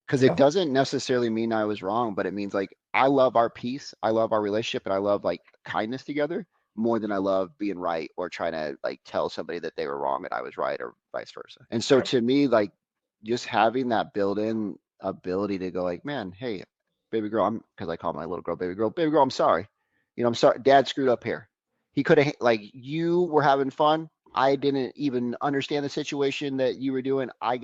Because it doesn't necessarily mean I was wrong, but it means like I love our peace, I love our relationship, and I love like kindness together more than I love being right or trying to like tell somebody that they were wrong and I was right or vice versa. And so Yep. to me, like just having that built-in ability to go like, man, hey, baby girl, I'm because I call my little girl, baby girl, I'm sorry. I'm sorry, dad screwed up here. He could have like you were having fun. I didn't even understand the situation that you were doing. I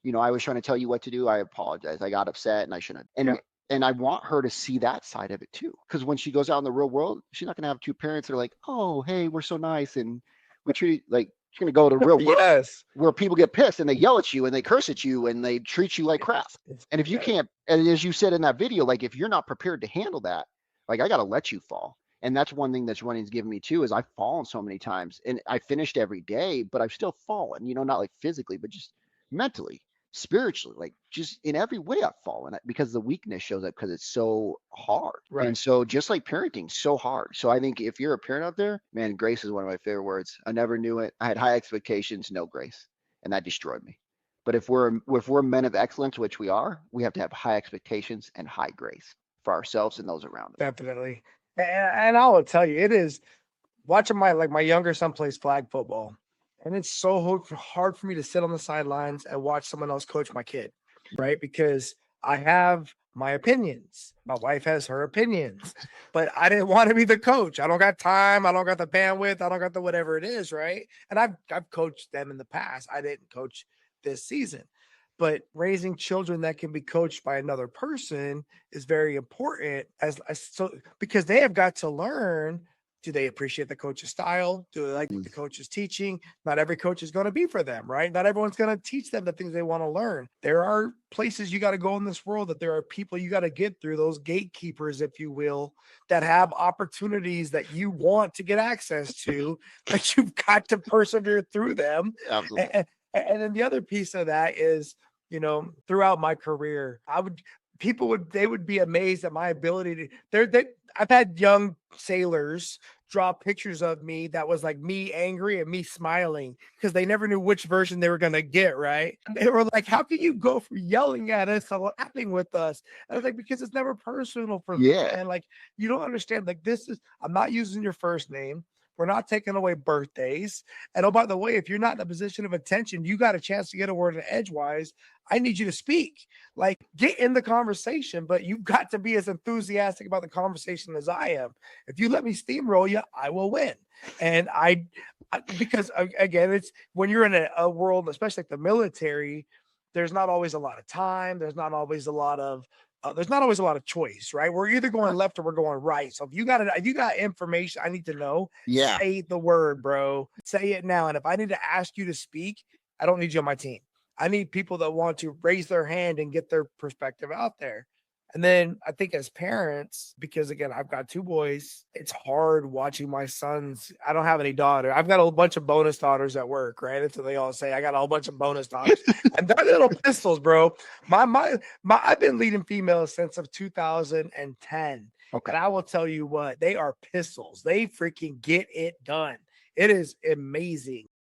was trying to tell you what to do. I apologize. I got upset and I shouldn't have. And I want her to see that side of it too. Because when she goes out in the real world, she's not gonna have two parents that are like, oh, hey, we're so nice and we treat like she's gonna go to the real world Yes. where people get pissed and they yell at you and they curse at you and they treat you like crap. And if you can't, and as you said in that video, like if you're not prepared to handle that, like I gotta let you fall. And that's one thing that's running's given me too is I've fallen so many times and I finished every day, but I've still fallen, not like physically, but just mentally, spiritually, like just in every way I've fallen because the weakness shows up because it's so hard. Right. And so just like parenting, so hard. So I think if you're a parent out there, man, grace is one of my favorite words. I never knew it. I had high expectations, no grace, and that destroyed me. But if we're men of excellence, which we are, we have to have high expectations and high grace for ourselves and those around us. Definitely. And I will tell you, it is watching my younger son plays flag football, and it's so hard for me to sit on the sidelines and watch someone else coach my kid, right? Because I have my opinions. My wife has her opinions, but I didn't want to be the coach. I don't got time. I don't got the bandwidth. I don't got the whatever it is, right? And I've coached them in the past. I didn't coach this season. But raising children that can be coached by another person is very important as so because they have got to learn, do they appreciate the coach's style? Do they like what Mm. the coach is teaching? Not every coach is going to be for them, right? Not everyone's going to teach them the things they want to learn. There are places you got to go in this world, that there are people you got to get through, those gatekeepers, if you will, that have opportunities that you want to get access to, that you've got to persevere through them. Absolutely. And then the other piece of that is, throughout my career, they would be amazed at my ability to. I've had young sailors draw pictures of me that was like me angry and me smiling because they never knew which version they were gonna get. Right? And they were like, "How can you go from yelling at us to laughing with us?" And I was like, "Because it's never personal for me, Yeah. man. Like you don't understand. Like this is. I'm not using your first name. We're not taking away birthdays. And oh, by the way, if you're not in a position of attention, you got a chance to get a word in edgewise. I need you to speak. Like, get in the conversation, but you've got to be as enthusiastic about the conversation as I am. If you let me steamroll you, I will win. And because again, it's when you're in a world, especially like the military, there's not always a lot of time. There's not always a lot of choice, right? We're either going left or we're going right. So if you got information I need to know, Yeah. say the word, bro. Say it now. And if I need to ask you to speak, I don't need you on my team. I need people that want to raise their hand and get their perspective out there. And then I think as parents, because again, I've got two boys, it's hard watching my sons. I don't have any daughter. I've got a bunch of bonus daughters at work, right? That's what they all say. I got a whole bunch of bonus daughters. And they're little pistols, bro. I've been leading females since of 2010. Okay. And I will tell you what, they are pistols. They freaking get it done. It is amazing